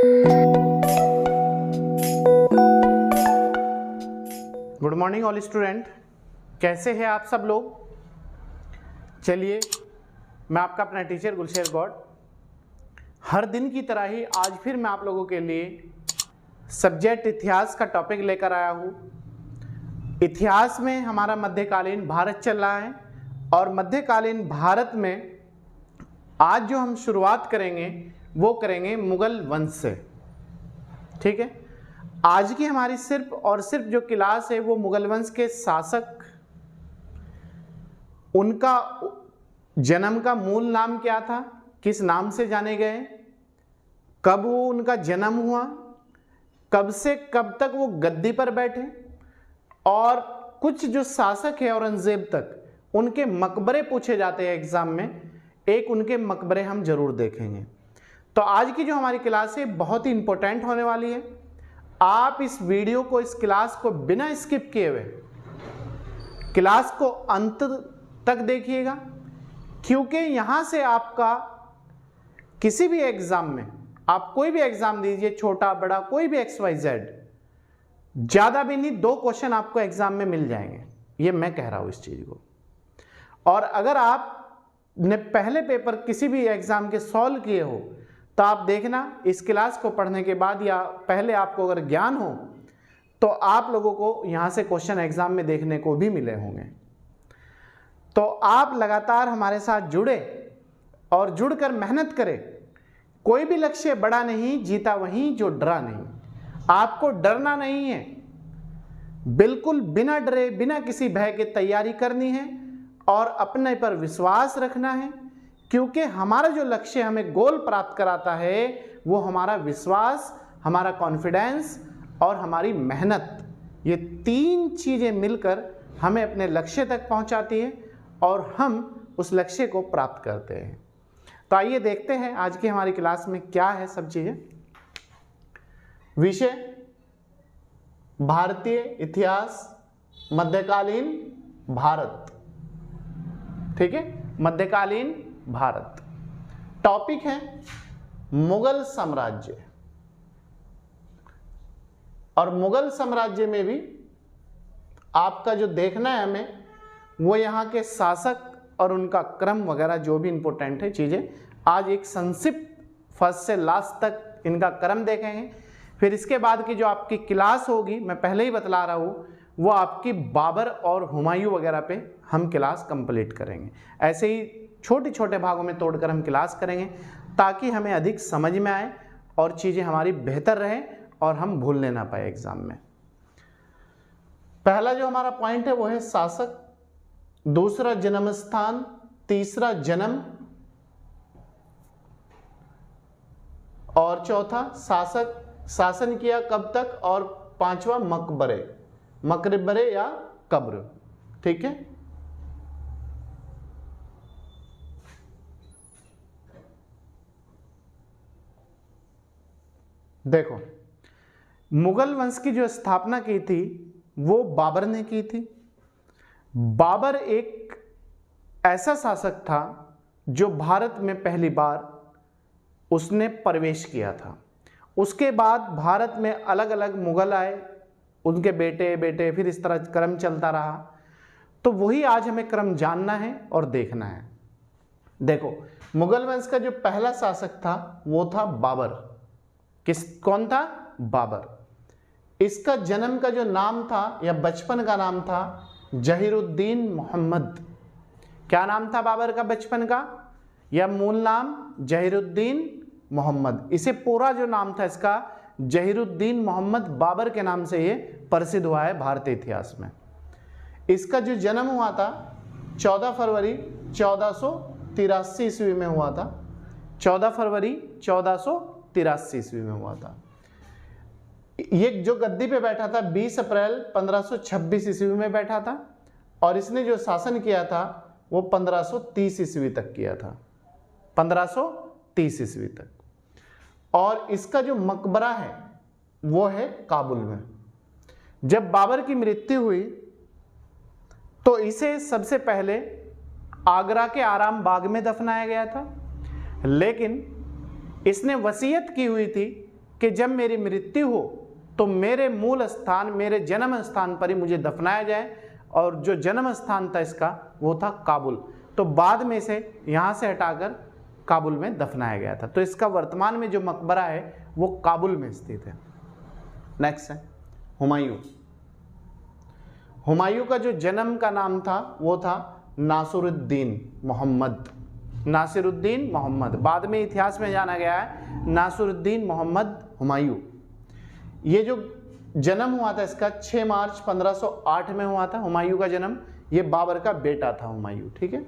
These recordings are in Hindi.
गुड मॉर्निंग ऑल स्टूडेंट, कैसे हैं आप सब लोग। चलिए, मैं आपका अपना टीचर गुलशेर गौड हर दिन की तरह ही आज फिर मैं आप लोगों के लिए सब्जेक्ट इतिहास का टॉपिक लेकर आया हूँ। इतिहास में हमारा मध्यकालीन भारत चल रहा है और मध्यकालीन भारत में आज जो हम शुरुआत करेंगे वो करेंगे मुगल वंश से। ठीक है, आज की हमारी सिर्फ और सिर्फ जो क्लास है वो मुगल वंश के शासक, उनका जन्म का मूल नाम क्या था, किस नाम से जाने गए, कब वो उनका जन्म हुआ, कब से कब तक वो गद्दी पर बैठे, और कुछ जो शासक है औरंगजेब तक उनके मकबरे पूछे जाते हैं एग्जाम में, एक उनके मकबरे हम जरूर देखेंगे। तो आज की जो हमारी क्लास है बहुत ही इंपॉर्टेंट होने वाली है। आप इस वीडियो को, इस क्लास को बिना स्किप किए हुए क्लास को अंत तक देखिएगा, क्योंकि यहां से आपका किसी भी एग्जाम में, आप कोई भी एग्जाम दीजिए, छोटा बड़ा कोई भी XYZ, ज्यादा भी नहीं 2 क्वेश्चन आपको एग्जाम में मिल जाएंगे। ये मैं कह रहा हूं इस चीज को। और अगर आपने पहले पेपर किसी भी एग्जाम के सॉल्व किए हो तो आप देखना इस क्लास को पढ़ने के बाद या पहले आपको अगर ज्ञान हो तो आप लोगों को यहां से क्वेश्चन एग्जाम में देखने को भी मिले होंगे। तो आप लगातार हमारे साथ जुड़े और जुड़कर मेहनत करें। कोई भी लक्ष्य बड़ा नहीं, जीता वहीं जो डरा नहीं। आपको डरना नहीं है, बिल्कुल बिना डरे, बिना किसी भय के तैयारी करनी है और अपने पर विश्वास रखना है, क्योंकि हमारा जो लक्ष्य हमें गोल प्राप्त कराता है वो हमारा विश्वास, हमारा कॉन्फिडेंस और हमारी मेहनत, ये 3 चीजें मिलकर हमें अपने लक्ष्य तक पहुंचाती है और हम उस लक्ष्य को प्राप्त करते हैं। तो आइए देखते हैं आज की हमारी क्लास में क्या है सब चीजें। विषय भारतीय इतिहास, मध्यकालीन भारत। ठीक है, मध्यकालीन भारत। टॉपिक है मुगल साम्राज्य। और मुगल साम्राज्य में भी आपका जो देखना है हमें वो यहाँ के शासक और उनका क्रम वगैरह जो भी इंपॉर्टेंट है चीजें, आज एक संक्षिप्त फर्स्ट से लास्ट तक इनका क्रम देखेंगे। फिर इसके बाद की जो आपकी क्लास होगी, मैं पहले ही बतला रहा हूँ, वो आपकी बाबर और हुमायूं वगैरह पे हम क्लास कंप्लीट करेंगे। ऐसे ही छोटे छोटे भागों में तोड़कर हम क्लास करेंगे ताकि हमें अधिक समझ में आए और चीज़ें हमारी बेहतर रहे और हम भूलने ना पाए एग्जाम में। पहला जो हमारा पॉइंट है वो है शासक, दूसरा जन्म स्थान, तीसरा जन्म और चौथा शासक शासन किया कब तक, और 5वां मकबरे, मकबरे या कब्र। ठीक है, देखो मुगल वंश की जो स्थापना की थी वो बाबर ने की थी। बाबर एक ऐसा शासक था जो भारत में पहली बार उसने प्रवेश किया था। उसके बाद भारत में अलग अलग मुगल आए, उनके बेटे बेटे, फिर इस तरह क्रम चलता रहा। तो वही आज हमें क्रम जानना है और देखना है। देखो, मुगल वंश का जो पहला शासक था वो था बाबर। कौन था? बाबर। इसका जन्म का जो नाम था या बचपन का नाम था जहीरुद्दीन मोहम्मद। क्या नाम था बाबर का बचपन का या मूल नाम? जहीरुद्दीन मोहम्मद। इसे पूरा जो नाम था इसका जहीरुद्दीन मोहम्मद बाबर के नाम से ये प्रसिद्ध हुआ है भारतीय इतिहास में। इसका जो जन्म हुआ था 14 फरवरी 1483 ईस्वी में हुआ था। 14 फरवरी 1483 ईस्वी में हुआ था। ये जो गद्दी पे बैठा था 20 अप्रैल 1526 ईस्वी में बैठा था और इसने जो शासन किया था वो 1530 ईस्वी तक किया था, 1530 ईस्वी तक। और इसका जो मकबरा है वो है काबुल में। जब बाबर की मृत्यु हुई तो इसे सबसे पहले आगरा के आराम बाग में दफनाया गया था, लेकिन इसने वसीयत की हुई थी कि जब मेरी मृत्यु हो तो मेरे मूल स्थान, मेरे जन्म स्थान पर ही मुझे दफनाया जाए, और जो जन्म स्थान था इसका वो था काबुल। तो बाद में से यहाँ से हटाकर काबुल में दफनाया गया था। तो इसका वर्तमान में जो मकबरा है वो काबुल में स्थित है। नेक्स्ट है हुमायूं। हुमायूं का जो जन्म का नाम था वो था नासिरुद्दीन मोहम्मद। नासिरुद्दीन मोहम्मद, बाद में इतिहास में जाना गया है नासिरुद्दीन मोहम्मद हुमायूं। ये जो जन्म हुआ था इसका 6 मार्च 1508 में हुआ था हुमायूं का जन्म। ये बाबर का बेटा था हुमायूं, ठीक है।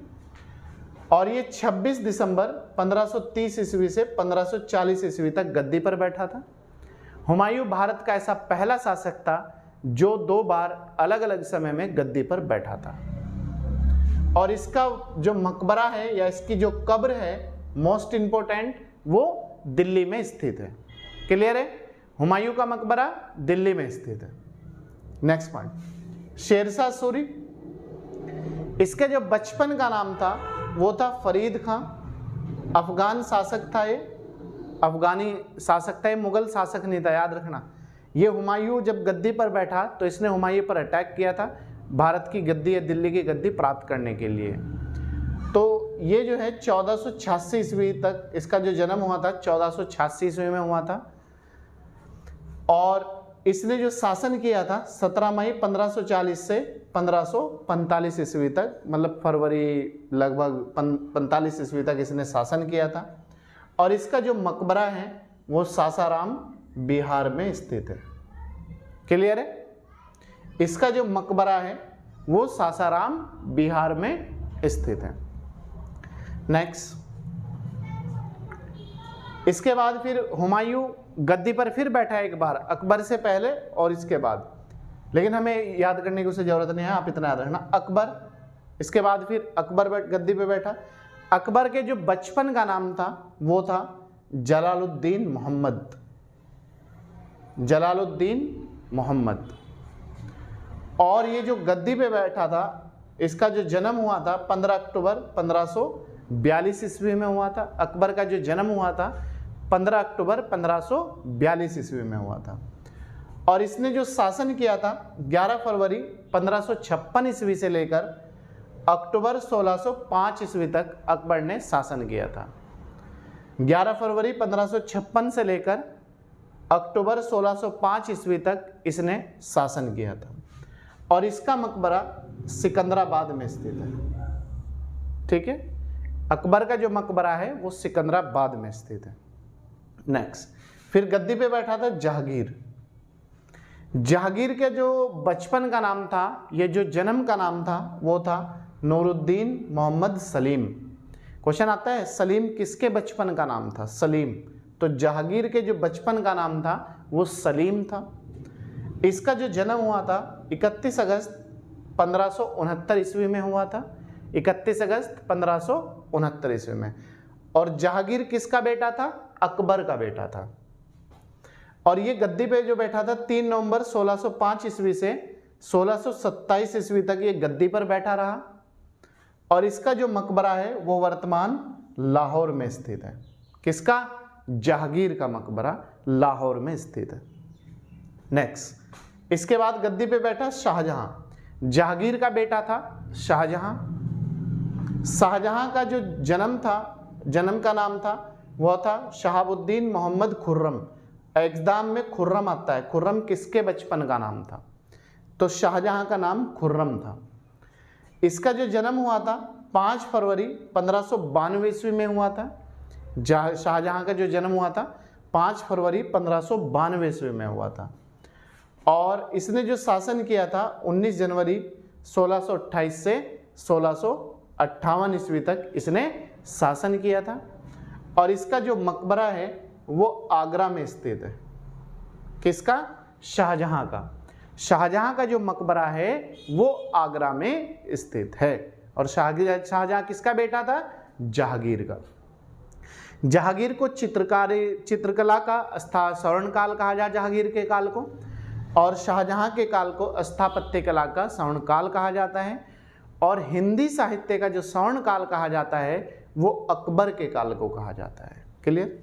और ये 26 दिसंबर 1530 ईस्वी से 1540 ईस्वी तक गद्दी पर बैठा था। हुमायूं भारत का ऐसा पहला शासक था जो 2 बार अलग अलग समय में गद्दी पर बैठा था। और इसका जो मकबरा है या इसकी जो कब्र है मोस्ट इंपोर्टेंट, वो दिल्ली में स्थित है। क्लियर है? हुमायूं का मकबरा दिल्ली में स्थित है। Next point, Sher Shah Suri. इसके जो बचपन का नाम था वो था फरीद खां। अफगान शासक था ये, अफगानी शासक था ये, मुगल शासक नहीं था, याद रखना। ये हुमायूं जब गद्दी पर बैठा तो इसने हुमायूं पर अटैक किया था भारत की गद्दी या दिल्ली की गद्दी प्राप्त करने के लिए। तो ये जो है 1486 ईस्वी तक इसका जो जन्म हुआ था 1486 ईस्वी में हुआ था। और इसने जो शासन किया था 17 मई 1540 से 1545 ईस्वी तक, मतलब फरवरी लगभग 45 ईस्वी तक इसने शासन किया था। और इसका जो मकबरा है वो सासाराम बिहार में स्थित है। क्लियर है? इसका जो मकबरा है वो सासाराम बिहार में स्थित है। नेक्स्ट, इसके बाद फिर हुमायूं गद्दी पर फिर बैठा एक बार, अकबर से पहले और इसके बाद, लेकिन हमें याद करने की उसे जरूरत नहीं है, आप इतना याद रखना अकबर। इसके बाद फिर अकबर गद्दी पे बैठा। अकबर के जो बचपन का नाम था वो था जलालुद्दीन मोहम्मद। जलालुद्दीन मोहम्मद। और ये जो गद्दी पे बैठा था इसका जो जन्म हुआ था 15 अक्टूबर 1542 ईस्वी में हुआ था। अकबर का जो जन्म हुआ था 15 अक्टूबर 1542 ईस्वी में हुआ था। और इसने जो शासन किया था 11 फरवरी 1556 ईस्वी से लेकर अक्टूबर 1605 ईस्वी तक अकबर ने शासन किया था। 11 फरवरी 1556 से लेकर अक्टूबर 1605 ईस्वी तक इसने शासन किया था। और इसका मकबरा सिकंदराबाद में स्थित है। ठीक है, अकबर का जो मकबरा है वो सिकंदराबाद में स्थित है। नेक्स्ट, फिर गद्दी पे बैठा था जहांगीर। जहांगीर के जो बचपन का नाम था, ये जो जन्म का नाम था वो था नूरुद्दीन मोहम्मद सलीम। क्वेश्चन आता है सलीम किसके बचपन का नाम था? सलीम। तो जहांगीर के जो बचपन का नाम था वो सलीम था। इसका जो जन्म हुआ था 31 अगस्त 1569 ईस्वी में हुआ था। 31 अगस्त 1569 ईस्वी में। और जहांगीर किसका बेटा था? अकबर का बेटा था। और ये गद्दी पे जो बैठा था 3 नवंबर 1605 ईस्वी से 1627 ईस्वी तक ये गद्दी पर बैठा रहा। और इसका जो मकबरा है वो वर्तमान लाहौर में स्थित है। किसका? जहांगीर का मकबरा लाहौर में स्थित है। नेक्स्ट, इसके बाद गद्दी पे बैठा शाहजहां। जहांगीर का बेटा था शाहजहां। शाहजहां का जो जन्म था, जन्म का नाम था वह था शहाबुद्दीन मोहम्मद खुर्रम। एग्जाम में खुर्रम आता है। खुर्रम किसके बचपन का नाम था? तो शाहजहां का नाम खुर्रम था। इसका जो जन्म हुआ था 5 फरवरी 1592 ईस्वी में हुआ था। शाहजहां का जो जन्म हुआ था 5 फरवरी 1592 ईस्वी में हुआ था। और इसने जो शासन किया था 19 जनवरी 1628 से 1658 ईस्वी तक इसने शासन किया था। और इसका जो मकबरा है वो आगरा में स्थित है। किसका? शाहजहां का। शाहजहां का जो मकबरा है वो आगरा में स्थित है। और शाहजहां किसका बेटा था? जहांगीर का। जहांगीर को चित्रकला का स्वर्ण काल कहा जाता है, जहांगीर के काल को। और शाहजहां के काल को स्थापत्य कला का स्वर्ण काल कहा जाता है। और हिंदी साहित्य का जो स्वर्ण काल कहा जाता है वो अकबर के काल को कहा जाता है। क्लियर?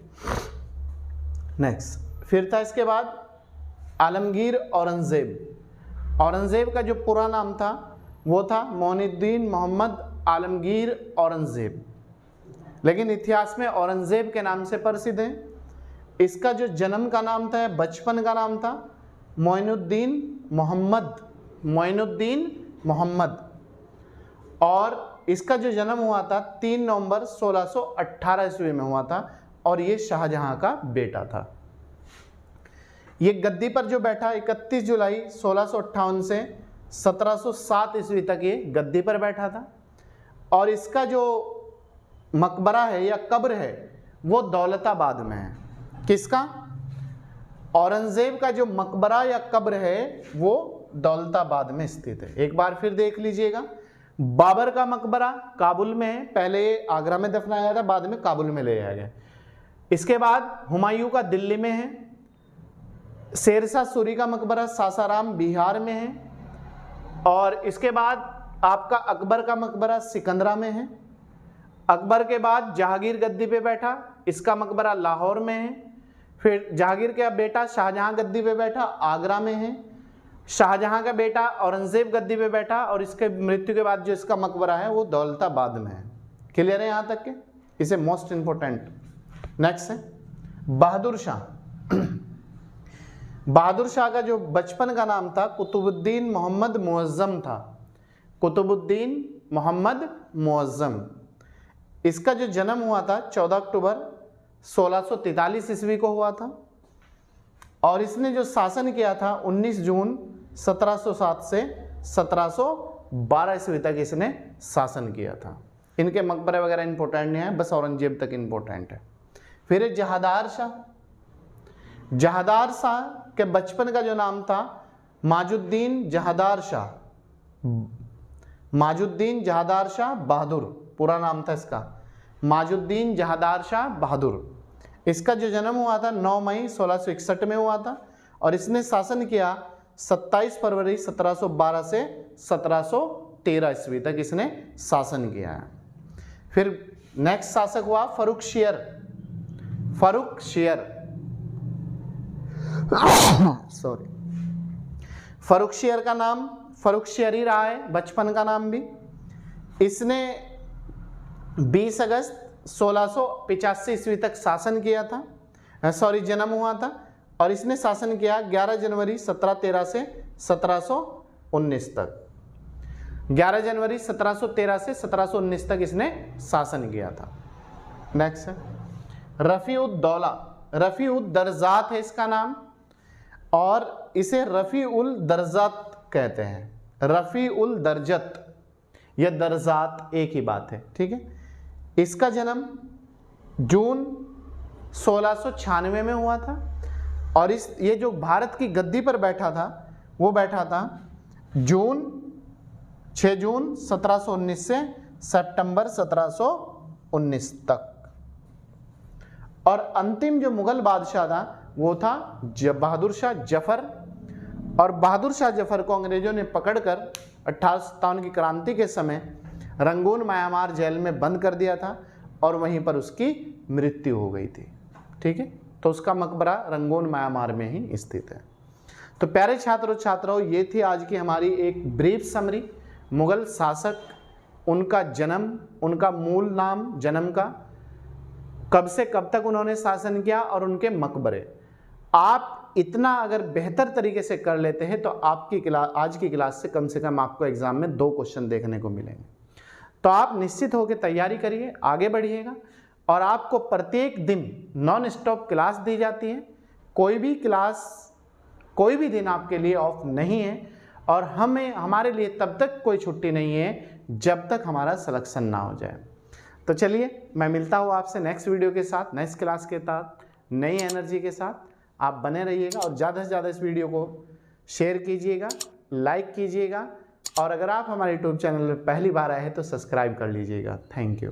नेक्स्ट, फिर था इसके बाद आलमगीर औरंगजेब। औरंगजेब का जो पूरा नाम था वो था मोइनुद्दीन मोहम्मद आलमगीर औरंगजेब, लेकिन इतिहास में औरंगजेब के नाम से प्रसिद्ध है। इसका जो जन्म का नाम था, बचपन का नाम था मोइनुद्दीन मोहम्मद, और इसका जो जन्म हुआ था 3 नवंबर 1618 ईस्वी में हुआ था, और ये शाहजहां का बेटा था। ये गद्दी पर जो बैठा 31 जुलाई 1658 से 1707 ईस्वी तक ये गद्दी पर बैठा था, और इसका जो मकबरा है या कब्र है वो दौलताबाद में है। किसका? औरंगजेब का जो मकबरा या कब्र है वो दौलताबाद में स्थित है। एक बार फिर देख लीजिएगा, बाबर का मकबरा काबुल में है, पहले आगरा में दफनाया गया था, बाद में काबुल में ले जाया गया। इसके बाद हुमायूं का दिल्ली में है, शेरशाह सूरी का मकबरा सासाराम बिहार में है, और इसके बाद आपका अकबर का मकबरा सिकंदरा में है। अकबर के बाद जहांगीर गद्दी पे बैठा, इसका मकबरा लाहौर में है। फिर जहांगीर का बेटा शाहजहां गद्दी पे बैठा, आगरा में है। शाहजहां का बेटा औरंगजेब गद्दी पे बैठा, और इसके मृत्यु के बाद जो इसका मकबरा है वो दौलताबाद में है। क्लियर है यहाँ तक के? इसे मोस्ट इंपोर्टेंट। नेक्स्ट है बहादुर शाह। बहादुर शाह का जो बचपन का नाम था कुतुबुद्दीन मोहम्मद मुअज्जम था, कुतुबुद्दीन मोहम्मद मुअज्जम। इसका जो जन्म हुआ था 14 अक्टूबर 1643 ईस्वी को हुआ था, और इसने जो शासन किया था 19 जून 1707 से 1712 ईस्वी तक इसने शासन किया था। इनके मकबरे वगैरह इंपॉर्टेंट नहीं है, बस औरंगजेब तक इंपॉर्टेंट है। फिर जहादार शाह। जहादार शाह के बचपन का जो नाम था माजुद्दीन जहादार शाह, माजुद्दीन जहादार शाह बहादुर पूरा नाम था इसका, माजुद्दीन जहादार शाह बहादुर। इसका जो जन्म हुआ था 9 मई 1661 में हुआ था, और इसने शासन किया 27 फरवरी 1712 से 1713 ईस्वी तक इसने शासन किया है। फिर नेक्स्ट शासक हुआ फर्रुखशियर। सॉरी, फर्रुखशियर का नाम फर्रुखशियर ही रहा है, बचपन का नाम भी। इसने 20 अगस्त 1685 ईस्वी तक शासन किया था, जन्म हुआ था, और इसने शासन किया 11 जनवरी 1713 से 1719 तक। 11 जनवरी 1713 से 1719 तक इसने शासन किया था। नेक्स्ट है रफ़ी-उद-दौला। रफ़ी-उद-दरजात है इसका नाम, और इसे रफ़ी-उल-दरजात कहते हैं। रफ़ी-उल-दरजत या दरजात एक ही बात है, ठीक है। इसका जन्म जून 1696 में हुआ था, और ये जो भारत की गद्दी पर बैठा था वो बैठा था 6 जून 1719 से सितंबर 1719 तक। और अंतिम जो मुगल बादशाह था वो था बहादुर शाह जफर, और बहादुर शाह जफर को अंग्रेजों ने पकड़कर 1857 की क्रांति के समय रंगून म्यांमार जेल में बंद कर दिया था, और वहीं पर उसकी मृत्यु हो गई थी, ठीक है। तो उसका मकबरा रंगून म्यांमार में ही स्थित है। तो प्यारे छात्रों छात्राओं, ये थी आज की हमारी एक ब्रीफ समरी मुगल शासक, उनका जन्म, उनका मूल नाम, जन्म का, कब से कब तक उन्होंने शासन किया, और उनके मकबरे। आप इतना अगर बेहतर तरीके से कर लेते हैं तो आपकी क्लास, आज की क्लास से कम आपको एग्जाम में 2 क्वेश्चन देखने को मिलेंगे। तो आप निश्चित होकर तैयारी करिए, आगे बढ़िएगा, और आपको प्रत्येक दिन नॉन स्टॉप क्लास दी जाती है। कोई भी क्लास, कोई भी दिन आपके लिए ऑफ नहीं है, और हमारे लिए तब तक कोई छुट्टी नहीं है जब तक हमारा सिलेक्शन ना हो जाए। तो चलिए, मैं मिलता हूँ आपसे नेक्स्ट वीडियो के साथ, नेक्स्ट क्लास के साथ, नई एनर्जी के साथ। आप बने रहिएगा, और ज़्यादा से ज़्यादा इस वीडियो को शेयर कीजिएगा, लाइक कीजिएगा, और अगर आप हमारे यूट्यूब चैनल में पहली बार आए हैं तो सब्सक्राइब कर लीजिएगा। Thank you.